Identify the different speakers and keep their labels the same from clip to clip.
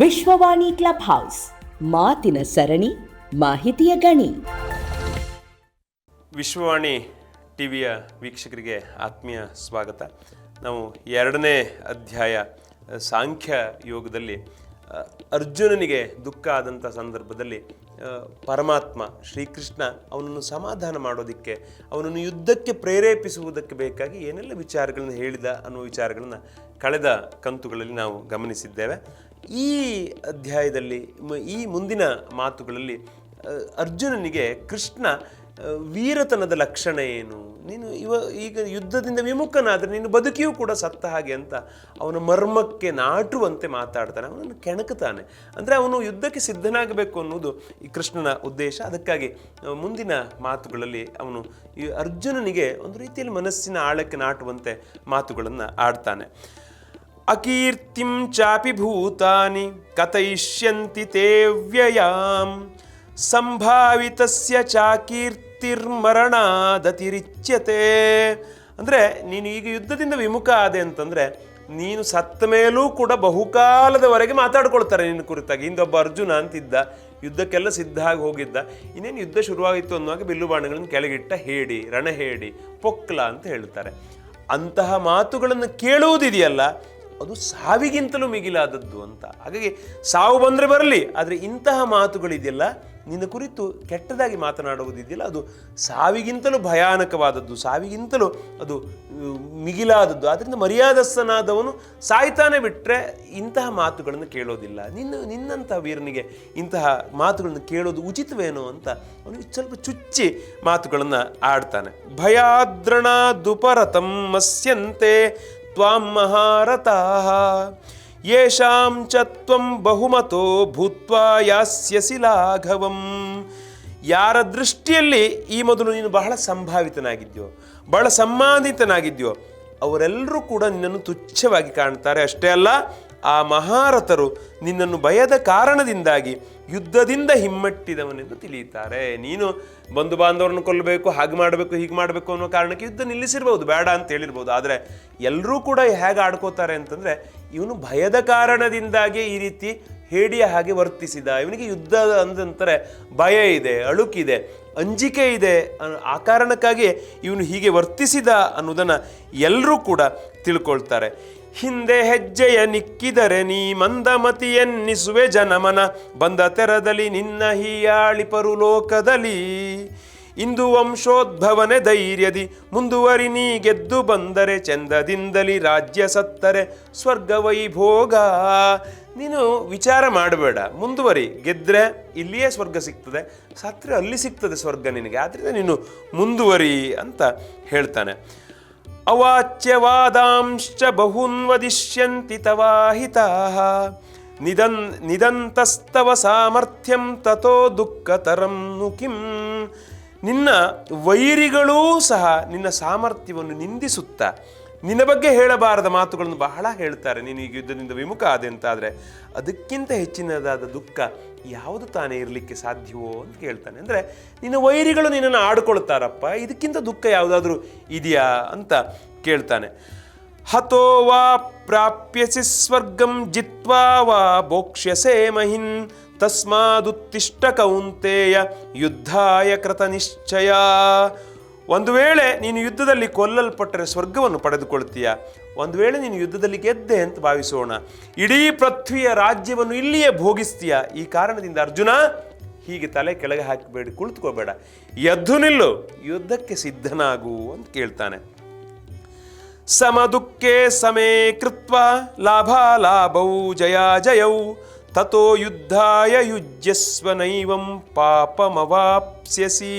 Speaker 1: Vishwavani club house ಮಾತಿನ ಸರಣಿ, ಮಾಹಿತಿಯ ಗಣಿ.
Speaker 2: ವಿಶ್ವವಾಣಿ ಟಿವಿಯ ವೀಕ್ಷಕರಿಗೆ ಆತ್ಮೀಯ ಸ್ವಾಗತ. ನಾವು 2ನೇ ಅಧ್ಯಾಯ ಸಾಂಖ್ಯ ಯೋಗದಲ್ಲಿ ಅರ್ಜುನನಿಗೆ ದುಃಖ ಆದಂಥ ಸಂದರ್ಭದಲ್ಲಿ ಪರಮಾತ್ಮ ಶ್ರೀಕೃಷ್ಣ ಅವನನ್ನು ಸಮಾಧಾನ ಮಾಡೋದಕ್ಕೆ, ಅವನನ್ನು ಯುದ್ಧಕ್ಕೆ ಪ್ರೇರೇಪಿಸುವುದಕ್ಕೆ ಬೇಕಾಗಿ ಏನೆಲ್ಲ ವಿಚಾರಗಳನ್ನು ಹೇಳಿದ ಅನ್ನುವ ವಿಚಾರಗಳನ್ನು ಕಳೆದ ಕಂತುಗಳಲ್ಲಿ ನಾವು ಗಮನಿಸಿದ್ದೇವೆ. ಈ ಅಧ್ಯಾಯದಲ್ಲಿ ಈ ಮುಂದಿನ ಮಾತುಗಳಲ್ಲಿ ಅರ್ಜುನನಿಗೆ ಕೃಷ್ಣ ವೀರತನದ ಲಕ್ಷಣ ಏನು, ನೀನು ಈಗ ಯುದ್ಧದಿಂದ ವಿಮುಖನಾದರೆ ನೀನು ಬದುಕಿಯೂ ಕೂಡ ಸತ್ತ ಹಾಗೆ ಅಂತ ಅವನ ಮರ್ಮಕ್ಕೆ ನಾಟುವಂತೆ ಮಾತಾಡ್ತಾನೆ, ಅವನನ್ನು ಕೆಣಕುತ್ತಾನೆ. ಅಂದರೆ ಅವನು ಯುದ್ಧಕ್ಕೆ ಸಿದ್ಧನಾಗಬೇಕು ಅನ್ನೋದು ಈ ಕೃಷ್ಣನ ಉದ್ದೇಶ. ಅದಕ್ಕಾಗಿ ಮುಂದಿನ ಮಾತುಗಳಲ್ಲಿ ಅವನು ಈ ಅರ್ಜುನನಿಗೆ ಒಂದು ರೀತಿಯಲ್ಲಿ ಮನಸ್ಸಿನ ಆಳಕ್ಕೆ ನಾಟುವಂತೆ ಮಾತುಗಳನ್ನು ಆಡ್ತಾನೆ. ಅಕೀರ್ತಿಂ ಚಾಪಿ ಭೂತಾನಿ ಕಥಯಿಷ್ಯಂತಿ ತೇ ವ್ಯಯಾಂ ಸಂಭಾವಿತಸ್ಯ ಚಾಕೀರ್ತಿರ್ಮರಣಾದತಿರಿಚ್ಯತೆ. ಅಂದರೆ ನೀನು ಈಗ ಯುದ್ಧದಿಂದ ವಿಮುಖ ಆದೆ ಅಂತಂದರೆ ನೀನು ಸತ್ತ ಮೇಲೂ ಕೂಡ ಬಹುಕಾಲದವರೆಗೆ ಮಾತಾಡ್ಕೊಳ್ತಾರೆ ನಿನ್ನ ಕುರಿತಾಗಿ. ಹಿಂದೊಬ್ಬ ಅರ್ಜುನ ಅಂತಿದ್ದ, ಯುದ್ಧಕ್ಕೆಲ್ಲ ಸಿದ್ಧ ಆಗಿ ಹೋಗಿದ್ದ, ಇನ್ನೇನು ಯುದ್ಧ ಶುರುವಾಗಿತ್ತು ಅನ್ನುವಾಗ ಬಿಲ್ಲು ಬಾಣಗಳನ್ನು ಕೆಳಗಿಟ್ಟ ಹೇಡಿ, ರಣಹೇಡಿ, ಪೊಕ್ಲ ಅಂತ ಹೇಳ್ತಾರೆ. ಅಂತಹ ಮಾತುಗಳನ್ನು ಕೇಳುವುದಿದೆಯಲ್ಲ, ಅದು ಸಾವಿಗಿಂತಲೂ ಮಿಗಿಲಾದದ್ದು ಅಂತ. ಹಾಗಾಗಿ ಸಾವು ಬಂದರೆ ಬರಲಿ, ಆದರೆ ಇಂತಹ ಮಾತುಗಳಿದೆಯಲ್ಲ, ನಿನ್ನ ಕುರಿತು ಕೆಟ್ಟದಾಗಿ ಮಾತನಾಡುವುದಿದೆಯಲ್ಲ, ಅದು ಸಾವಿಗಿಂತಲೂ ಭಯಾನಕವಾದದ್ದು, ಸಾವಿಗಿಂತಲೂ ಅದು ಮಿಗಿಲಾದದ್ದು. ಆದ್ದರಿಂದ ಮರ್ಯಾದಸ್ಥನಾದವನು ಸಾಯ್ತಾನೆ ಬಿಟ್ಟರೆ ಇಂತಹ ಮಾತುಗಳನ್ನು ಕೇಳೋದಿಲ್ಲ. ನಿನ್ನಂತಹ ವೀರನಿಗೆ ಇಂತಹ ಮಾತುಗಳನ್ನು ಕೇಳೋದು ಉಚಿತವೇನೋ ಅಂತ ಅವನಿಗೆ ಸ್ವಲ್ಪ ಚುಚ್ಚಿ ಮಾತುಗಳನ್ನು ಆಡ್ತಾನೆ. ಭಯಾದ್ರಣಾದುಪರತಂ ಮಸ್ಯಂತೆ ತ್ವಾಂ ಮಹಾರಥಾಃ ಯೇಷಾಂ ಚ ತ್ವಂ ಬಹುಮತೋ ಭೂತ್ವಾ ಯಾಸ್ಯಸಿ ಲಾಘವಂ. ಯಾರ ದೃಷ್ಟಿಯಲ್ಲಿ ಈ ಮೊದಲು ನೀನು ಬಹಳ ಸಂಭಾವಿತನಾಗಿದ್ಯೋ, ಬಹಳ ಸಮ್ಮಾನಿತನಾಗಿದ್ಯೋ, ಅವರೆಲ್ಲರೂ ಕೂಡ ನಿನ್ನನ್ನು ತುಚ್ಛವಾಗಿ ಕಾಣ್ತಾರೆ. ಅಷ್ಟೇ ಅಲ್ಲ, ಆ ಮಹಾರಥರು ನಿನ್ನನ್ನು ಭಯದ ಕಾರಣದಿಂದಾಗಿ ಯುದ್ಧದಿಂದ ಹಿಮ್ಮೆಟ್ಟಿದವನೆಂದು ತಿಳಿಯುತ್ತಾರೆ. ನೀನು ಬಂಧು ಬಾಂಧವರನ್ನು ಕೊಲ್ಲಬೇಕು, ಹಾಗೆ ಮಾಡಬೇಕು, ಹೀಗೆ ಮಾಡಬೇಕು ಅನ್ನೋ ಕಾರಣಕ್ಕೆ ಯುದ್ಧ ನಿಲ್ಲಿಸಿರ್ಬೋದು, ಬೇಡ ಅಂತ ಹೇಳಿರ್ಬೋದು. ಆದರೆ ಎಲ್ಲರೂ ಕೂಡ ಹೇಗೆ ಆಡ್ಕೋತಾರೆ ಅಂತಂದರೆ, ಇವನು ಭಯದ ಕಾರಣದಿಂದಾಗಿ ಈ ರೀತಿ ಹೇಡಿಯ ಹಾಗೆ ವರ್ತಿಸಿದ, ಇವನಿಗೆ ಯುದ್ಧ ಅಂದಂತಾರೆ ಭಯ ಇದೆ, ಅಳುಕಿದೆ, ಅಂಜಿಕೆ ಇದೆ, ಆ ಕಾರಣಕ್ಕಾಗಿ ಇವನು ಹೀಗೆ ವರ್ತಿಸಿದ ಅನ್ನೋದನ್ನು ಎಲ್ಲರೂ ಕೂಡ ತಿಳ್ಕೊಳ್ತಾರೆ. ಹಿಂದೆ ಹೆಜ್ಜೆಯ ನಿಕ್ಕಿದರೆ ನೀ ಮಂದಮತಿಯನ್ನಿಸುವೆ ಜನಮನ ಬಂದ ತೆರದಲ್ಲಿ ನಿನ್ನ ಹೀಯಾಳಿಪರು ಲೋಕದಲ್ಲಿ. ಇಂದು ವಂಶೋದ್ಭವನೆ ಧೈರ್ಯದಿ ಮುಂದುವರಿ ನೀ ಗೆದ್ದು ಬಂದರೆ ಚಂದದಿಂದಲಿ ರಾಜ್ಯ ಸತ್ತರೆ ಸ್ವರ್ಗ ವೈಭೋಗ. ನೀನು ವಿಚಾರ ಮಾಡಬೇಡ, ಮುಂದುವರಿ, ಗೆದ್ರೆ ಇಲ್ಲಿಯೇ ಸ್ವರ್ಗ ಸಿಗ್ತದೆ, ಸತ್ತರೆ ಅಲ್ಲಿ ಸಿಗ್ತದೆ ಸ್ವರ್ಗ ನಿನಗೆ, ಆದ್ದರಿಂದ ನೀನು ಮುಂದುವರಿ ಅಂತ ಹೇಳ್ತಾನೆ. ಅವಾಚ್ಯವಾದಾಂಶ್ಚ ಬಹೂನ್ ವದಿಷ್ಯಂತಿ ತವಾಹಿತಾಃ ನಿದಂತಸ್ತವ ಸಾಮರ್ಥ್ಯಂ ತಥೋ ದುಃಖತರಂ ನು ಕಿಂ. ನಿನ್ನ ವೈರಿಗಳೂ ಸಹ ನಿನ್ನ ಸಾಮರ್ಥ್ಯವನ್ನು ನಿಂದಿಸುತ್ತಾ ನಿನ್ನ ಬಗ್ಗೆ ಹೇಳಬಾರದ ಮಾತುಗಳನ್ನು ಬಹಳ ಹೇಳ್ತಾರೆ. ನೀನು ಈಗ ಯುದ್ಧದಿಂದ ವಿಮುಖ ಆದೆ ಅಂತಾದರೆ ಅದಕ್ಕಿಂತ ಹೆಚ್ಚಿನದಾದ ದುಃಖ ಯಾವುದು ತಾನೇ ಇರಲಿಕ್ಕೆ ಸಾಧ್ಯವೋ ಅಂತ ಕೇಳ್ತಾನೆ. ಅಂದರೆ ನಿನ್ನ ವೈರಿಗಳು ನಿನ್ನನ್ನು ಆಡ್ಕೊಳ್ತಾರಪ್ಪ, ಇದಕ್ಕಿಂತ ದುಃಖ ಯಾವುದಾದ್ರೂ ಇದೆಯಾ ಅಂತ ಕೇಳ್ತಾನೆ. ಹತೋ ವಾ ಪ್ರಾಪ್ಯಸಿ ಸ್ವರ್ಗಂ ಜಿತ್ವಾ ವಾ ಭೋಕ್ಷ್ಯಸೇ ಮಹಿನ್ ತಸ್ಮಾದುತ್ತಿಷ್ಟ ಕೌಂತೆಯ ಯುದ್ಧಾಯ ಕೃತ ನಿಶ್ಚಯ. ಒಂದು ವೇಳೆ ನೀನು ಯುದ್ಧದಲ್ಲಿ ಕೊಲ್ಲಲ್ಪಟ್ಟರೆ ಸ್ವರ್ಗವನ್ನು ಪಡೆದುಕೊಳ್ತೀಯ, ಒಂದು ವೇಳೆ ನೀನು ಯುದ್ಧದಲ್ಲಿ ಗೆದ್ದೆ ಅಂತ ಭಾವಿಸೋಣ, ಇಡೀ ಪೃಥ್ವಿಯ ರಾಜ್ಯವನ್ನು ಇಲ್ಲಿಯೇ ಭೋಗಿಸ್ತೀಯ. ಈ ಕಾರಣದಿಂದ ಅರ್ಜುನ ಹೀಗೆ ತಲೆ ಕೆಳಗೆ ಹಾಕಬೇಡಿ, ಕುಳಿತುಕೋಬೇಡ, ಎದ್ದು ನಿಲ್ಲು, ಯುದ್ಧಕ್ಕೆ ಸಿದ್ಧನಾಗು ಅಂತ ಕೇಳ್ತಾನೆ. ಸಮ ದುಃಖೇ ಸಮೇ ಕೃತ್ವ ಲಾಭಾಲಾಭೌ ಜಯಾಜಯೌ ತಥೋ ಯುದ್ಧಾಯ ಯುಜ್ಯಸ್ವ ನೈವಂ ಪಾಪಮವಾಪ್ಸ್ಯಸಿ.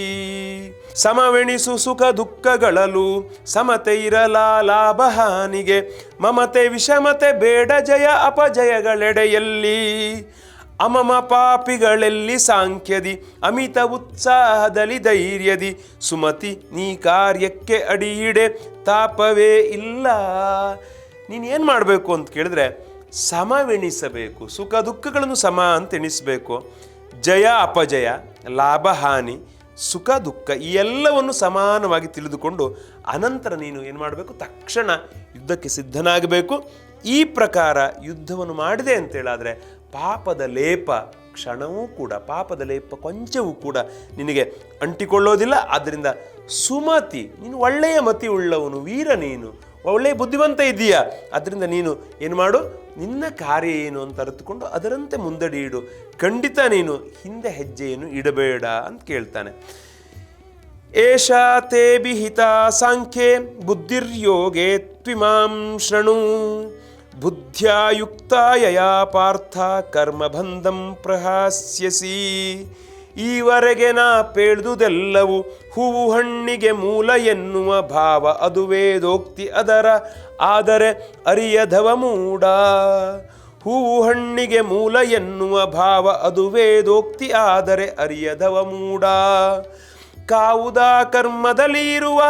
Speaker 2: ಸಮವೆಣಿಸು ಸುಖ ದುಃಖಗಳಲು ಸಮತೆ ಇರಲ ಲಾಭ ಹಾನಿಗೆ ಮಮತೆ ವಿಷಮತೆ ಬೇಡ ಜಯ ಅಪಜಯಗಳೆಡೆಯಲ್ಲಿ. ಅಮಮ ಪಾಪಿಗಳೆಲ್ಲಿ ಸಾಂಖ್ಯದಿ ಅಮಿತ ಉತ್ಸಾಹದಲ್ಲಿ ಧೈರ್ಯದಿ ಸುಮತಿ ನೀ ಕಾರ್ಯಕ್ಕೆ ಅಡಿಯಿಡೆ ತಾಪವೇ ಇಲ್ಲ. ನೀನೇನು ಮಾಡಬೇಕು ಅಂತ ಕೇಳಿದ್ರೆ ಸಮವೆಣಿಸಬೇಕು, ಸುಖ ದುಃಖಗಳನ್ನು ಸಮ ಅಂತ ಎಣಿಸಬೇಕು. ಜಯ ಅಪಜಯ, ಲಾಭ ಹಾನಿ, ಸುಖ ದುಃಖ ಈ ಎಲ್ಲವನ್ನು ಸಮಾನವಾಗಿ ತಿಳಿದುಕೊಂಡು ಅನಂತರ ನೀನು ಏನು ಮಾಡಬೇಕು, ತಕ್ಷಣ ಯುದ್ಧಕ್ಕೆ ಸಿದ್ಧನಾಗಬೇಕು. ಈ ಪ್ರಕಾರ ಯುದ್ಧವನ್ನು ಮಾಡಿದೆ ಅಂತೇಳಾದರೆ ಪಾಪದ ಲೇಪ ಕ್ಷಣವೂ ಕೂಡ, ಪಾಪದ ಲೇಪ ಕೊಂಚವೂ ಕೂಡ ನಿನಗೆ ಅಂಟಿಕೊಳ್ಳೋದಿಲ್ಲ. ಆದ್ದರಿಂದ ಸುಮತಿ, ನೀನು ಒಳ್ಳೆಯ ಮತಿ ಉಳ್ಳವನು, ವೀರ, ನೀನು ಒಳ್ಳೆಯ ಬುದ್ಧಿವಂತ ಇದ್ದೀಯಾ. ಅದರಿಂದ ನೀನು ಏನು ಮಾಡು, ನಿನ್ನ ಕಾರ್ಯ ಏನು ಅಂತ ಅರಿತುಕೊಂಡು ಅದರಂತೆ ಮುಂದಡಿಯಿಡು, ಖಂಡಿತ ನೀನು ಹಿಂದೆ ಹೆಜ್ಜೆಯನ್ನು ಇಡಬೇಡ ಅಂತ ಕೇಳ್ತಾನೆ. ಏಷಾ ತೇ ಬಿಹಿತಾ ಸಾಂಖ್ಯೆ ಬುದ್ಧಿರ್ಯೋಗೆ ತ್ವಿಮಾಂ ಶೃಣು ಬುದ್ಧ್ಯಾ ಯುಕ್ತಾಯಯಾ ಪಾರ್ಥ ಕರ್ಮಬಂಧಂ ಪ್ರಹಾಸ್ಯಸಿ. ಈವರೆಗೆ ನಾ ಪೇಳ್ದುದೆಲ್ಲವೂ ಹೂವು ಹಣ್ಣಿಗೆ ಮೂಲ ಎನ್ನುವ ಭಾವ, ಅದು ವೇದೋಕ್ತಿ ಅದರ ಆದರೆ ಅರಿಯದವ ಮೂಢ. ಹೂವು ಹಣ್ಣಿಗೆ ಮೂಲ ಎನ್ನುವ ಭಾವ, ಅದು ವೇದೋಕ್ತಿ ಆದರೆ ಅರಿಯದವ ಮೂಢ. ಕಾವುದ ಕರ್ಮದಲ್ಲಿ ಇರುವ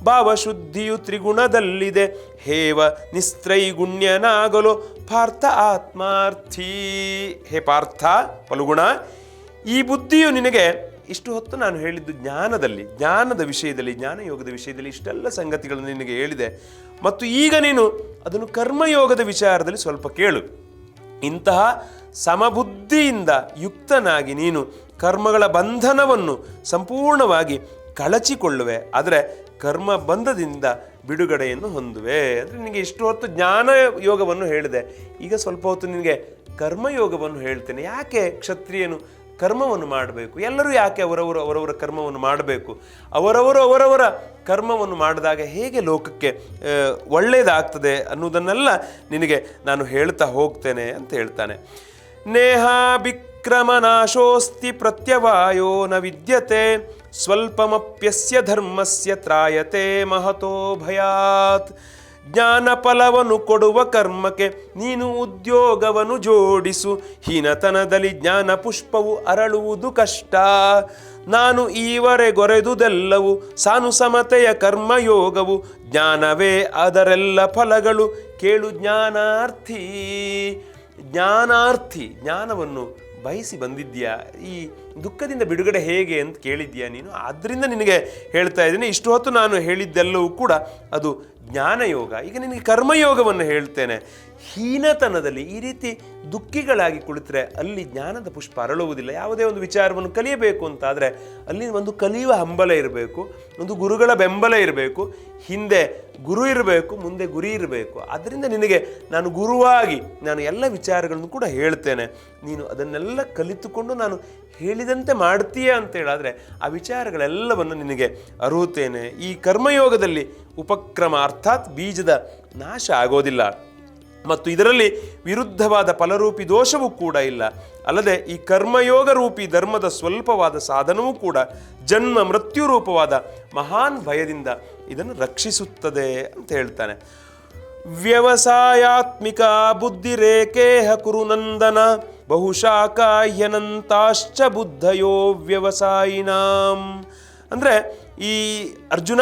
Speaker 2: ಭಾವಶುದ್ಧಿಯು ತ್ರಿಗುಣದಲ್ಲಿದೆ, ಹೇವ ನಿಸ್ತ್ರೈಗುಣ್ಯನಾಗಲು ಪಾರ್ಥ ಆತ್ಮಾರ್ಥಿ. ಹೇ ಪಾರ್ಥ ಫಲಗುಣ, ಈ ಬುದ್ಧಿಯು ನಿನಗೆ ಇಷ್ಟು ಹೊತ್ತು ನಾನು ಹೇಳಿದ್ದು ಜ್ಞಾನದ ವಿಷಯದಲ್ಲಿ, ಜ್ಞಾನಯೋಗದ ವಿಷಯದಲ್ಲಿ ಇಷ್ಟೆಲ್ಲ ಸಂಗತಿಗಳನ್ನು ನಿನಗೆ ಹೇಳಿದೆ. ಮತ್ತು ಈಗ ನೀನು ಅದನ್ನು ಕರ್ಮಯೋಗದ ವಿಚಾರದಲ್ಲಿ ಸ್ವಲ್ಪ ಕೇಳು. ಇಂತಹ ಸಮಬುದ್ಧಿಯಿಂದ ಯುಕ್ತನಾಗಿ ನೀನು ಕರ್ಮಗಳ ಬಂಧನವನ್ನು ಸಂಪೂರ್ಣವಾಗಿ ಕಳಚಿಕೊಳ್ಳುವೆ, ಆದರೆ ಕರ್ಮ ಬಂಧದಿಂದ ಬಿಡುಗಡೆಯನ್ನು ಹೊಂದುವೆ. ಅಂದರೆ ನಿನಗೆ ಇಷ್ಟು ಹೊತ್ತು ಜ್ಞಾನ ಯೋಗವನ್ನು ಹೇಳಿದೆ, ಈಗ ಸ್ವಲ್ಪ ಹೊತ್ತು ನಿನಗೆ ಕರ್ಮಯೋಗವನ್ನು ಹೇಳ್ತೇನೆ. ಯಾಕೆ ಕ್ಷತ್ರಿಯನು ಕರ್ಮವನ್ನು ಮಾಡಬೇಕು? ಎಲ್ಲರೂ ಯಾಕೆ ಅವರವರ ಕರ್ಮವನ್ನು ಮಾಡಬೇಕು? ಅವರವರ ಕರ್ಮವನ್ನು ಮಾಡಿದಾಗ ಹೇಗೆ ಲೋಕಕ್ಕೆ ಒಳ್ಳೆಯದಾಗ್ತದೆ ಅನ್ನೋದನ್ನೆಲ್ಲ ನಿನಗೆ ನಾನು ಹೇಳ್ತಾ ಹೋಗ್ತೇನೆ ಅಂತ ಹೇಳ್ತಾನೆ. ನೇಹಾಭಿಕ್ರಮನಾಶೋಸ್ತಿ ಪ್ರತ್ಯವಾಯೋ ನ ವಿದ್ಯತೆ ಸ್ವಲ್ಪಮಪ್ಯಸ್ಯ ಧರ್ಮಸ್ಯ ತ್ರಾಯತೆ ಮಹತೋ ಭಯಾತ್. ಜ್ಞಾನ ಫಲವನ್ನು ಕೊಡುವ ಕರ್ಮಕ್ಕೆ ನೀನು ಉದ್ಯೋಗವನ್ನು ಜೋಡಿಸು, ಹೀನತನದಲ್ಲಿ ಜ್ಞಾನ ಪುಷ್ಪವು ಅರಳುವುದು ಕಷ್ಟ. ನಾನು ಈವರೆಗೊರೆದುದೆಲ್ಲವೂ ಸಾನುಸಮತೆಯ ಕರ್ಮಯೋಗವು, ಜ್ಞಾನವೇ ಅದರೆಲ್ಲ ಫಲಗಳು ಕೇಳು ಜ್ಞಾನಾರ್ಥಿ. ಜ್ಞಾನವನ್ನು ಬಯಸಿ ಬಂದಿದ್ಯಾ? ಈ ದುಃಖದಿಂದ ಬಿಡುಗಡೆ ಹೇಗೆ ಅಂತ ಕೇಳಿದ್ಯಾ ನೀನು? ಆದ್ದರಿಂದ ನಿನಗೆ ಹೇಳ್ತಾ ಇದ್ದೀನಿ. ಇಷ್ಟು ಹೊತ್ತು ನಾನು ಹೇಳಿದ್ದೆಲ್ಲವೂ ಕೂಡ ಅದು ಜ್ಞಾನಯೋಗ. ಈಗ ನಿನಗೆ ಕರ್ಮಯೋಗವನ್ನು ಹೇಳ್ತೇನೆ. ಹೀನತನದಲ್ಲಿ ಈ ರೀತಿ ದುಃಖಿಗಳಾಗಿ ಕುಳಿತರೆ ಅಲ್ಲಿ ಜ್ಞಾನದ ಪುಷ್ಪ ಅರಳುವುದಿಲ್ಲ. ಯಾವುದೇ ಒಂದು ವಿಚಾರವನ್ನು ಕಲಿಯಬೇಕು ಅಂತಾದರೆ ಅಲ್ಲಿ ಒಂದು ಕಲಿಯುವ ಹಂಬಲ ಇರಬೇಕು, ಒಂದು ಗುರುಗಳ ಬೆಂಬಲ ಇರಬೇಕು, ಹಿಂದೆ ಗುರು ಇರಬೇಕು, ಮುಂದೆ ಗುರಿ ಇರಬೇಕು. ಅದರಿಂದ ನಿನಗೆ ನಾನು ಗುರುವಾಗಿ ನಾನು ಎಲ್ಲ ವಿಚಾರಗಳನ್ನು ಕೂಡ ಹೇಳ್ತೇನೆ. ನೀನು ಅದನ್ನೆಲ್ಲ ಕಲಿತುಕೊಂಡು ನಾನು ಹೇಳಿದಂತೆ ಮಾಡ್ತೀಯ ಅಂತೇಳಾದರೆ ಆ ವಿಚಾರಗಳೆಲ್ಲವನ್ನು ನಿನಗೆ ಅರುಹುತ್ತೇನೆ. ಈ ಕರ್ಮಯೋಗದಲ್ಲಿ ಉಪಕ್ರಮ ಅರ್ಥಾತ್ ಬೀಜದ ನಾಶ ಆಗೋದಿಲ್ಲ ಮತ್ತು ಇದರಲ್ಲಿ ವಿರುದ್ಧವಾದ ಫಲರೂಪಿ ದೋಷವೂ ಕೂಡ ಇಲ್ಲ. ಅಲ್ಲದೆ ಈ ಕರ್ಮಯೋಗ ರೂಪಿ ಧರ್ಮದ ಸ್ವಲ್ಪವಾದ ಸಾಧನವೂ ಕೂಡ ಜನ್ಮ ಮೃತ್ಯು ರೂಪವಾದ ಮಹಾನ್ ಭಯದಿಂದ ಇದನ್ನು ರಕ್ಷಿಸುತ್ತದೆ ಅಂತ ಹೇಳ್ತಾನೆ. ವ್ಯವಸಾಯಾತ್ಮಿಕ ಬುದ್ಧಿರೇಕೇಹ ಕುರುನಂದನ ಬಹುಶಾಖಾಹ್ಯನಂತಾಶ್ಚ ಬುದ್ಧಯೋ ವ್ಯವಸಾಯಿನಾಂ. ಅಂದರೆ ಈ ಅರ್ಜುನ,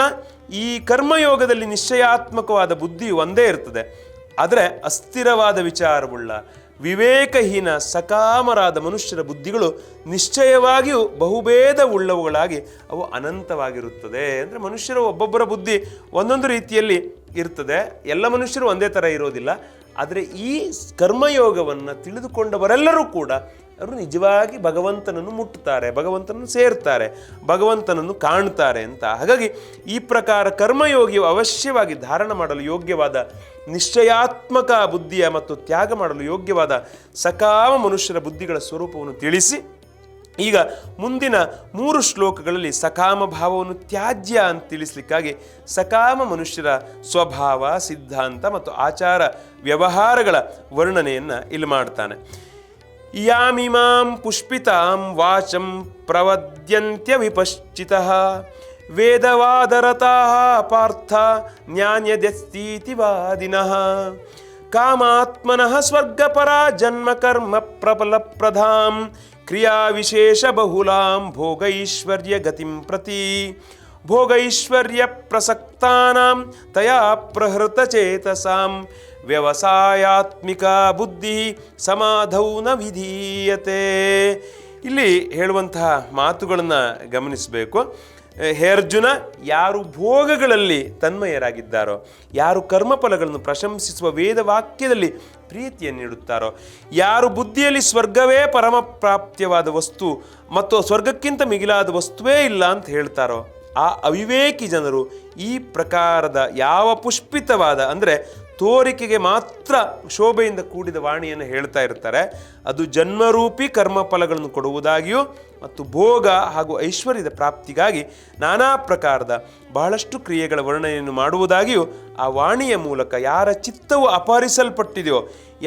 Speaker 2: ಈ ಕರ್ಮಯೋಗದಲ್ಲಿ ನಿಶ್ಚಯಾತ್ಮಕವಾದ ಬುದ್ಧಿಯು ಒಂದೇ ಇರ್ತದೆ, ಆದರೆ ಅಸ್ಥಿರವಾದ ವಿಚಾರವುಳ್ಳ ವಿವೇಕಹೀನ ಸಕಾಮರಾದ ಮನುಷ್ಯರ ಬುದ್ಧಿಗಳು ನಿಶ್ಚಯವಾಗಿಯೂ ಬಹುಭೇದ ಉಳ್ಳವುಗಳಾಗಿ ಅವು ಅನಂತವಾಗಿರುತ್ತದೆ. ಅಂದರೆ ಮನುಷ್ಯರ ಒಬ್ಬೊಬ್ಬರ ಬುದ್ಧಿ ಒಂದೊಂದು ರೀತಿಯಲ್ಲಿ ಇರ್ತದೆ, ಎಲ್ಲ ಮನುಷ್ಯರು ಒಂದೇ ಥರ ಇರೋದಿಲ್ಲ. ಆದರೆ ಈ ಕರ್ಮಯೋಗವನ್ನು ತಿಳಿದುಕೊಂಡವರೆಲ್ಲರೂ ಕೂಡ ಅವರು ನಿಜವಾಗಿ ಭಗವಂತನನ್ನು ಮುಟ್ಟುತ್ತಾರೆ, ಭಗವಂತನನ್ನು ಸೇರ್ತಾರೆ, ಭಗವಂತನನ್ನು ಕಾಣ್ತಾರೆ ಅಂತ. ಹಾಗಾಗಿ ಈ ಪ್ರಕಾರ ಕರ್ಮಯೋಗಿಯು ಅವಶ್ಯವಾಗಿ ಧಾರಣ ಮಾಡಲು ಯೋಗ್ಯವಾದ ನಿಶ್ಚಯಾತ್ಮಕ ಬುದ್ಧಿಯ ಮತ್ತು ತ್ಯಾಗ ಮಾಡಲು ಯೋಗ್ಯವಾದ ಸಕಾಮ ಮನುಷ್ಯರ ಬುದ್ಧಿಗಳ ಸ್ವರೂಪವನ್ನು ತಿಳಿಸಿ ಈಗ ಮುಂದಿನ 3 ಶ್ಲೋಕಗಳಲ್ಲಿ ಸಕಾಮ ಭಾವವನ್ನು ತ್ಯಾಜ್ಯ ಅಂತ ತಿಳಿಸ್ಲಿಕ್ಕಾಗಿ ಸಕಾಮ ಮನುಷ್ಯರ ಸ್ವಭಾವ, ಸಿದ್ಧಾಂತ ಮತ್ತು ಆಚಾರ ವ್ಯವಹಾರಗಳ ವರ್ಣನೆಯನ್ನು ಇಲ್ಲಿ ಮಾಡ್ತಾನೆ. ಯಾಮಿಮಾಂ ಪುಷ್ಪಿತಾಂ ವಾಚಂ ಪ್ರವದ್ಯಂತ್ಯ ವಿಪಶ್ಚಿತಃ ವೇದವಾದರತಾಃ ಪಾರ್ಥ ನ್ಯಾನ್ಯದಸ್ತೀತಿ ವಾದಿನಃ ಕಾಮಾತ್ಮನಃ ಸ್ವರ್ಗಪರ ಜನ್ಮ ಕರ್ಮ ಪ್ರಬಲಪ್ರಧಾಂ ಕ್ರಿಯಾ ವಿಶೇಷ ಬಹುಲಾಂ ಭೋಗೈಶ್ವರ್ಯ ಗತಿಂ ಪ್ರತಿ ಭೋಗೈಶ್ವರ್ಯ ಪ್ರಸಕ್ತಾನಾಂ ತಯಾ ಪ್ರಹೃತ ಚೇತಸಾಂ ವ್ಯವಸಾಯಾತ್ಮಿಕ ಬುದ್ಧಿ ಸಮಾಧೌ ನ ವಿಧೀಯತೆ. ಇಲ್ಲಿ ಹೇಳುವಂತಹ ಮಾತುಗಳನ್ನು ಗಮನಿಸಬೇಕು. ಹೇ ಅರ್ಜುನ, ಯಾರು ಭೋಗಗಳಲ್ಲಿ ತನ್ಮಯರಾಗಿದ್ದಾರೋ, ಯಾರು ಕರ್ಮಫಲಗಳನ್ನು ಪ್ರಶಂಸಿಸುವ ವೇದವಾಕ್ಯದಲ್ಲಿ ಪ್ರೀತಿಯನ್ನು ನೀಡುತ್ತಾರೋ, ಯಾರು ಬುದ್ಧಿಯಲ್ಲಿ ಸ್ವರ್ಗವೇ ಪರಮ ಪ್ರಾಪ್ತ್ಯವಾದ ವಸ್ತು ಮತ್ತು ಸ್ವರ್ಗಕ್ಕಿಂತ ಮಿಗಿಲಾದ ವಸ್ತುವೇ ಇಲ್ಲ ಅಂತ ಹೇಳ್ತಾರೋ, ಆ ಅವಿವೇಕಿ ಜನರು ಈ ಪ್ರಕಾರದ ಯಾವ ಪುಷ್ಪಿತವಾದ ಅಂದರೆ ತೋರಿಕೆಗೆ ಮಾತ್ರ ಶೋಭೆಯಿಂದ ಕೂಡಿದ ವಾಣಿಯನ್ನು ಹೇಳ್ತಾ ಇರ್ತಾರೆ, ಅದು ಜನ್ಮರೂಪಿ ಕರ್ಮಫಲಗಳನ್ನು ಕೊಡುವುದಾಗಿಯೂ ಮತ್ತು ಭೋಗ ಹಾಗೂ ಐಶ್ವರ್ಯದ ಪ್ರಾಪ್ತಿಗಾಗಿ ನಾನಾ ಪ್ರಕಾರದ ಬಹಳಷ್ಟು ಕ್ರಿಯೆಗಳ ವರ್ಣನೆಯನ್ನು ಮಾಡುವುದಾಗಿಯೂ ಆ ವಾಣಿಯ ಮೂಲಕ ಯಾರ ಚಿತ್ತವು ಅಪಹರಿಸಲ್ಪಟ್ಟಿದೆಯೋ,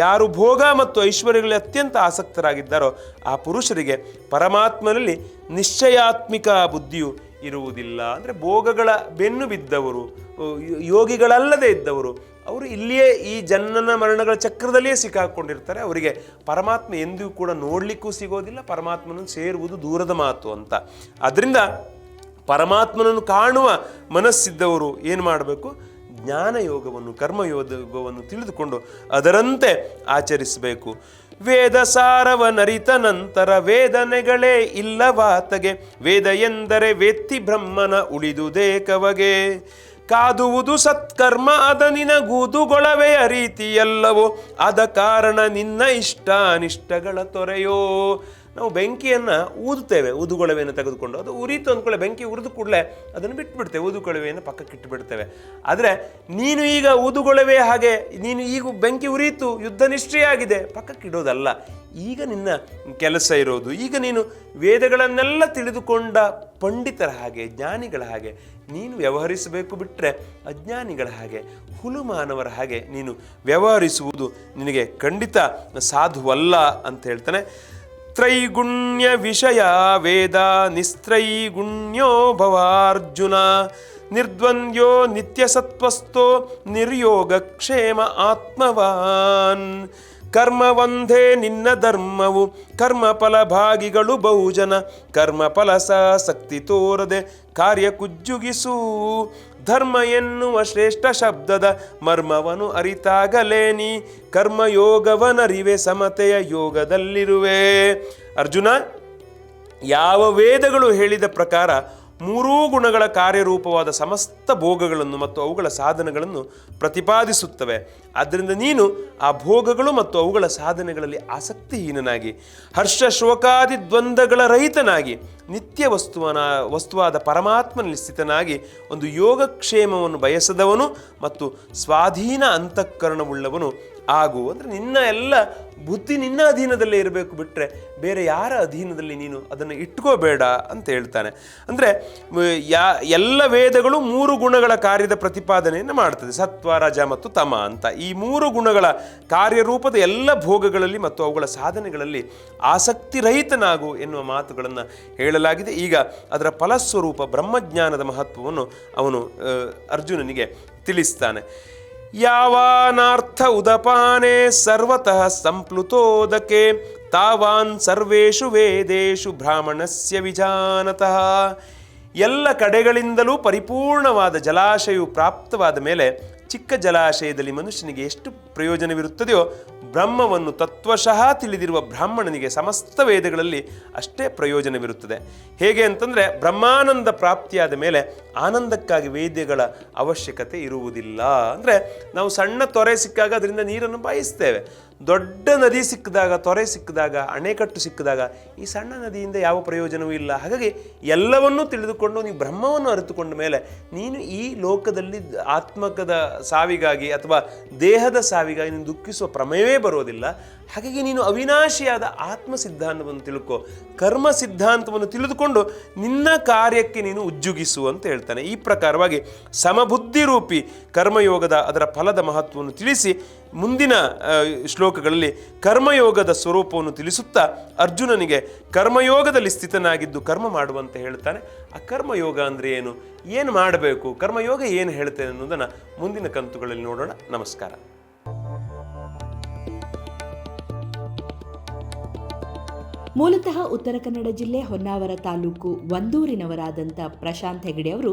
Speaker 2: ಯಾರು ಭೋಗ ಮತ್ತು ಐಶ್ವರ್ಯಗಳಲ್ಲಿ ಅತ್ಯಂತ ಆಸಕ್ತರಾಗಿದ್ದಾರೋ ಆ ಪುರುಷರಿಗೆ ಪರಮಾತ್ಮನಲ್ಲಿ ನಿಶ್ಚಯಾತ್ಮಿಕ ಬುದ್ಧಿಯು ಇರುವುದಿಲ್ಲ. ಅಂದರೆ ಭೋಗಗಳ ಬೆನ್ನು ಬಿದ್ದವರು, ಯೋಗಿಗಳಲ್ಲದೆ ಇದ್ದವರು, ಅವರು ಇಲ್ಲಿಯೇ ಈ ಜನನ ಮರಣಗಳ ಚಕ್ರದಲ್ಲಿಯೇ ಸಿಕ್ಕಾಕೊಂಡಿರ್ತಾರೆ. ಅವರಿಗೆ ಪರಮಾತ್ಮ ಎಂದಿಗೂ ಕೂಡ ನೋಡಲಿಕ್ಕೂ ಸಿಗೋದಿಲ್ಲ, ಪರಮಾತ್ಮನನ್ನು ಸೇರುವುದು ದೂರದ ಮಾತು ಅಂತ. ಅದರಿಂದ ಪರಮಾತ್ಮನನ್ನು ಕಾಣುವ ಮನಸ್ಸಿದ್ದವರು ಏನು ಮಾಡಬೇಕು? ಜ್ಞಾನಯೋಗವನ್ನು, ಕರ್ಮಯೋಗವನ್ನು ತಿಳಿದುಕೊಂಡು ಅದರಂತೆ ಆಚರಿಸಬೇಕು. ವೇದ ಸಾರವನರಿತ ನಂತರ ವೇದನೆಗಳೇ ಇಲ್ಲವಾತಗೆ, ವೇದ ಎಂದರೆ ವೇತ್ತಿ ಬ್ರಹ್ಮನ ಉಳಿದುದೇ ಕವಗೆ. ಕಾದುವುದು ಸತ್ಕರ್ಮ ಅದ ನಿನಗೂದುಗೊಳವೆಯ ರೀತಿಯಲ್ಲವೋ, ಆದ ಕಾರಣ ನಿನ್ನ ಇಷ್ಟ ಅನಿಷ್ಟಗಳ ತೊರೆಯೋ. ನಾವು ಬೆಂಕಿಯನ್ನು ಊದುತ್ತೇವೆ, ಊದುಗೊಳವೆಯನ್ನು ತೆಗೆದುಕೊಂಡು, ಅದು ಉರಿತು ಅಂದ್ಕೊಳ್ಳೆ, ಬೆಂಕಿ ಉರಿದು ಕೂಡಲೇ ಅದನ್ನು ಬಿಟ್ಬಿಡ್ತೇವೆ, ಊದುಗೊಳವೆಯನ್ನು ಪಕ್ಕಕ್ಕೆ ಇಟ್ಟುಬಿಡ್ತೇವೆ. ಆದರೆ ನೀನು ಈಗ ಊದುಗೊಳವೆ ಹಾಗೆ, ನೀನು ಈಗ ಬೆಂಕಿ ಉರಿಯಿತು, ಯುದ್ಧ ನಿಷ್ಠೆಯಾಗಿದೆ, ಪಕ್ಕಕ್ಕೆ ಇಡೋದಲ್ಲ. ಈಗ ನಿನ್ನ ಕೆಲಸ ಇರೋದು, ಈಗ ನೀನು ವೇದಗಳನ್ನೆಲ್ಲ ತಿಳಿದುಕೊಂಡ ಪಂಡಿತರ ಹಾಗೆ, ಜ್ಞಾನಿಗಳ ಹಾಗೆ ನೀನು ವ್ಯವಹರಿಸಬೇಕು. ಬಿಟ್ಟರೆ ಅಜ್ಞಾನಿಗಳ ಹಾಗೆ, ಹುಲು ಮಾನವರ ಹಾಗೆ ನೀನು ವ್ಯವಹರಿಸುವುದು ನಿನಗೆ ಖಂಡಿತ ಸಾಧುವಲ್ಲ ಅಂತ ಹೇಳ್ತಾನೆ. ತ್ರೈಗುಣ್ಯ ವಿಷಯ ವೇದ ನಿಸ್ತ್ರೈಗುಣ್ಯೋ ಭವಾರ್ಜುನ, ನಿರ್ದ್ವಂದ್ಯೋ ನಿತ್ಯಸತ್ವಸ್ಥೋ ನಿರ್ಯೋಗಕ್ಷೇಮ ಆತ್ಮವಾನ್. ಕರ್ಮವಂದೇ ನಿನ್ನ ಧರ್ಮವು, ಕರ್ಮಫಲ ಭಾಗಿಗಳು ಬಹುಜನ, ಕರ್ಮಫಲ ಶಕ್ತಿ ತೋರದೆ ಕಾರ್ಯ ಕುಜ್ಜುಗಿಸು. ಧರ್ಮ ಎನ್ನುವ ಶ್ರೇಷ್ಠ ಶಬ್ದದ ಮರ್ಮವನು ಅರಿತಾಗಲೇ ನೀ ಕರ್ಮಯೋಗವನರಿವೆ, ಸಮತೆಯ ಯೋಗದಲ್ಲಿರುವೆ. ಅರ್ಜುನ, ಯಾವ ವೇದಗಳು ಹೇಳಿದ ಪ್ರಕಾರ ಮೂರೂ ಗುಣಗಳ ಕಾರ್ಯರೂಪವಾದ ಸಮಸ್ತ ಭೋಗಗಳನ್ನು ಮತ್ತು ಅವುಗಳ ಸಾಧನಗಳನ್ನು ಪ್ರತಿಪಾದಿಸುತ್ತವೆ. ಆದ್ದರಿಂದ ನೀನು ಆ ಭೋಗಗಳು ಮತ್ತು ಅವುಗಳ ಸಾಧನೆಗಳಲ್ಲಿ ಆಸಕ್ತಿಹೀನನಾಗಿ, ಹರ್ಷ ಶೋಕಾದಿ ದ್ವಂದ್ವಗಳ ರಹಿತನಾಗಿ, ನಿತ್ಯ ವಸ್ತುವಾದ ಪರಮಾತ್ಮನಲ್ಲಿ ಸ್ಥಿತನಾಗಿ ಒಂದು ಯೋಗಕ್ಷೇಮವನ್ನು ಬಯಸದವನು ಮತ್ತು ಸ್ವಾಧೀನ ಅಂತಃಕರಣವುಳ್ಳವನು ಆಗು. ಅಂದರೆ ನಿನ್ನ ಎಲ್ಲ ಬುದ್ಧಿ ನಿನ್ನ ಅಧೀನದಲ್ಲೇ ಇರಬೇಕು, ಬಿಟ್ಟರೆ ಬೇರೆ ಯಾರ ಅಧೀನದಲ್ಲಿ ನೀನು ಅದನ್ನು ಇಟ್ಕೋಬೇಡ ಅಂತ ಹೇಳ್ತಾನೆ. ಅಂದರೆ ಎಲ್ಲ ವೇದಗಳು ಮೂರು ಗುಣಗಳ ಕಾರ್ಯದ ಪ್ರತಿಪಾದನೆಯನ್ನು ಮಾಡ್ತದೆ, ಸತ್ವ, ರಜ ಮತ್ತು ತಮ ಅಂತ. ಈ ಮೂರು ಗುಣಗಳ ಕಾರ್ಯರೂಪದ ಎಲ್ಲ ಭೋಗಗಳಲ್ಲಿ ಮತ್ತು ಅವುಗಳ ಸಾಧನೆಗಳಲ್ಲಿ ಆಸಕ್ತಿರಹಿತನಾಗು ಎನ್ನುವ ಮಾತುಗಳನ್ನು ಹೇಳಲಾಗಿದೆ. ಈಗ ಅದರ ಫಲಸ್ವರೂಪ ಬ್ರಹ್ಮಜ್ಞಾನದ ಮಹತ್ವವನ್ನು ಅವನು ಅರ್ಜುನನಿಗೆ ತಿಳಿಸ್ತಾನೆ. ಯಾವಾನಾರ್ಥ ಉದಪಾನೆ ಸರ್ವತಃ ಸಂಪ್ಲುತೋದಕೆ, ತಾವಾನ್ ಸರ್ವೇಷು ವೇದೇಶು ಬ್ರಾಹ್ಮಣಸ್ಯ ವಿಜಾನತಃ. ಎಲ್ಲ ಕಡೆಗಳಿಂದಲೂ ಪರಿಪೂರ್ಣವಾದ ಜಲಾಶಯವು ಪ್ರಾಪ್ತವಾದ ಮೇಲೆ ಚಿಕ್ಕ ಜಲಾಶಯದಲ್ಲಿ ಮನುಷ್ಯನಿಗೆ ಎಷ್ಟು ಪ್ರಯೋಜನವಿರುತ್ತದೆಯೋ, ಬ್ರಹ್ಮವನ್ನು ತತ್ವಶಃ ತಿಳಿದಿರುವ ಬ್ರಾಹ್ಮಣನಿಗೆ ಸಮಸ್ತ ವೇದಗಳಲ್ಲಿ ಅಷ್ಟೇ ಪ್ರಯೋಜನವಿರುತ್ತದೆ. ಹೇಗೆ ಅಂತಂದರೆ, ಬ್ರಹ್ಮಾನಂದ ಪ್ರಾಪ್ತಿಯಾದ ಮೇಲೆ ಆನಂದಕ್ಕಾಗಿ ವೇದ್ಯಗಳ ಅವಶ್ಯಕತೆ ಇರುವುದಿಲ್ಲ. ಅಂದರೆ ನಾವು ಸಣ್ಣ ತೊರೆ ಸಿಕ್ಕಾಗ ಅದರಿಂದ ನೀರನ್ನು ಬಾಯಿಸ್ತೇವೆ, ದೊಡ್ಡ ನದಿ ಸಿಕ್ಕಿದಾಗ, ತೊರೆ ಸಿಕ್ಕಿದಾಗ, ಅಣೆಕಟ್ಟು ಸಿಕ್ಕಿದಾಗ ಈ ಸಣ್ಣ ನದಿಯಿಂದ ಯಾವ ಪ್ರಯೋಜನವೂ ಇಲ್ಲ. ಹಾಗಾಗಿ ಎಲ್ಲವನ್ನೂ ತಿಳಿದುಕೊಂಡು ನೀವು ಬ್ರಹ್ಮವನ್ನು ಅರಿತುಕೊಂಡ ಮೇಲೆ ನೀನು ಈ ಲೋಕದಲ್ಲಿ ಆತ್ಮಕದ ಸಾವಿಗಾಗಿ ಅಥವಾ ದೇಹದ ಸಾವಿಗಾಗಿ ನೀನು ದುಃಖಿಸುವ ಪ್ರಮೇಯವೇ ಬರೋದಿಲ್ಲ. ಹಾಗಾಗಿ ನೀನು ಅವಿನಾಶಿಯಾದ ಆತ್ಮ ಸಿದ್ಧಾಂತವನ್ನು ತಿಳ್ಕೊ, ಕರ್ಮ ಸಿದ್ಧಾಂತವನ್ನು ತಿಳಿದುಕೊಂಡು ನಿನ್ನ ಕಾರ್ಯಕ್ಕೆ ನೀನು ಉಜ್ಜುಗಿಸು ಅಂತ ಹೇಳ್ತಾನೆ. ಈ ಪ್ರಕಾರವಾಗಿ ಸಮಬುದ್ಧಿ ರೂಪಿ ಕರ್ಮಯೋಗದ ಅದರ ಫಲದ ಮಹತ್ವವನ್ನು ತಿಳಿಸಿ ಮುಂದಿನ ಶ್ಲೋಕಗಳಲ್ಲಿ ಕರ್ಮಯೋಗದ ಸ್ವರೂಪವನ್ನು ತಿಳಿಸುತ್ತಾ ಅರ್ಜುನನಿಗೆ ಕರ್ಮಯೋಗದಲ್ಲಿ ಸ್ಥಿತನಾಗಿದ್ದು ಕರ್ಮ ಮಾಡುವಂತೆ ಹೇಳ್ತಾನೆ. ಆ ಕರ್ಮಯೋಗ ಅಂದರೆ ಏನು ಮಾಡಬೇಕು, ಕರ್ಮಯೋಗ ಏನು ಹೇಳ್ತೇನೆ ಅನ್ನೋದನ್ನು ಮುಂದಿನ ಕಂತುಗಳಲ್ಲಿ ನೋಡೋಣ. ನಮಸ್ಕಾರ.
Speaker 1: ಮೂಲತಃ ಉತ್ತರ ಕನ್ನಡ ಜಿಲ್ಲೆ ಹೊನ್ನಾವರ ತಾಲೂಕು ವಂದೂರಿನವರಾದಂಥ ಪ್ರಶಾಂತ್ ಹೆಗಡೆ ಅವರು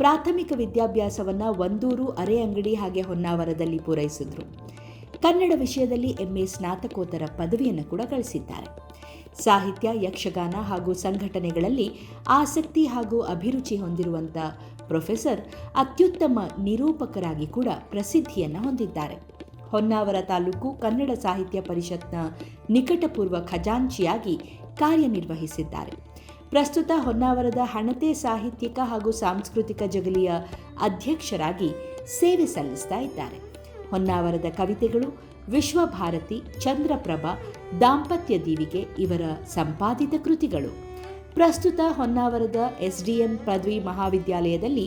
Speaker 1: ಪ್ರಾಥಮಿಕ ವಿದ್ಯಾಭ್ಯಾಸವನ್ನು ವಂದೂರು, ಅರೆಅಂಗಡಿ ಹಾಗೆ ಹೊನ್ನಾವರದಲ್ಲಿ ಪೂರೈಸಿದ್ರು. ಕನ್ನಡ ವಿಷಯದಲ್ಲಿ MA ಸ್ನಾತಕೋತ್ತರ ಪದವಿಯನ್ನು ಕೂಡ ಗಳಿಸಿದ್ದಾರೆ. ಸಾಹಿತ್ಯ, ಯಕ್ಷಗಾನ ಹಾಗೂ ಸಂಘಟನೆಗಳಲ್ಲಿ ಆಸಕ್ತಿ ಹಾಗೂ ಅಭಿರುಚಿ ಹೊಂದಿರುವಂಥ ಪ್ರೊಫೆಸರ್ ಅತ್ಯುತ್ತಮ ನಿರೂಪಕರಾಗಿ ಕೂಡ ಪ್ರಸಿದ್ಧಿಯನ್ನು ಹೊಂದಿದ್ದಾರೆ. ಹೊನ್ನಾವರ ತಾಲೂಕು ಕನ್ನಡ ಸಾಹಿತ್ಯ ಪರಿಷತ್ನ ನಿಕಟಪೂರ್ವ ಖಜಾಂಚಿಯಾಗಿ ಕಾರ್ಯನಿರ್ವಹಿಸಿದ್ದಾರೆ. ಪ್ರಸ್ತುತ ಹೊನ್ನಾವರದ ಹಣತೆ ಸಾಹಿತ್ಯಿಕ ಹಾಗೂ ಸಾಂಸ್ಕೃತಿಕ ಜಗಲಿಯ ಅಧ್ಯಕ್ಷರಾಗಿ ಸೇವೆ ಸಲ್ಲಿಸ್ತಾ ಇದ್ದಾರೆ. ಹೊನ್ನಾವರದ ಕವಿತೆಗಳು ವಿಶ್ವಭಾರತಿ, ಚಂದ್ರಪ್ರಭ, ದಾಂಪತ್ಯ ದೀವಿಗೆ ಇವರ ಸಂಪಾದಿತ ಕೃತಿಗಳು. ಪ್ರಸ್ತುತ ಹೊನ್ನಾವರದ SDM ಪದವಿ ಮಹಾವಿದ್ಯಾಲಯದಲ್ಲಿ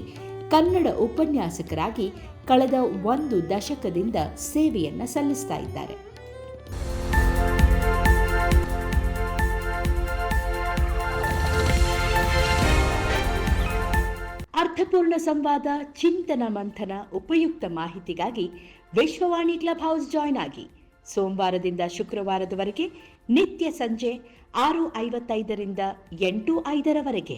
Speaker 1: ಕನ್ನಡ ಉಪನ್ಯಾಸಕರಾಗಿ ಕಳೆದ 1 ದಶಕದಿಂದ ಸೇವೆಯನ್ನು ಸಲ್ಲಿಸ್ತಾ ಇದ್ದಾರೆ. ಅರ್ಥಪೂರ್ಣ ಸಂವಾದ, ಚಿಂತನ ಮಂಥನ, ಉಪಯುಕ್ತ ಮಾಹಿತಿಗಾಗಿ ವಿಶ್ವವಾಣಿ ಕ್ಲಬ್ ಹೌಸ್ ಜಾಯ್ನ್ ಆಗಿ. ಸೋಮವಾರದಿಂದ ಶುಕ್ರವಾರದವರೆಗೆ ನಿತ್ಯ ಸಂಜೆ 6:55 ರಿಂದ 8:05 ರವರೆಗೆ.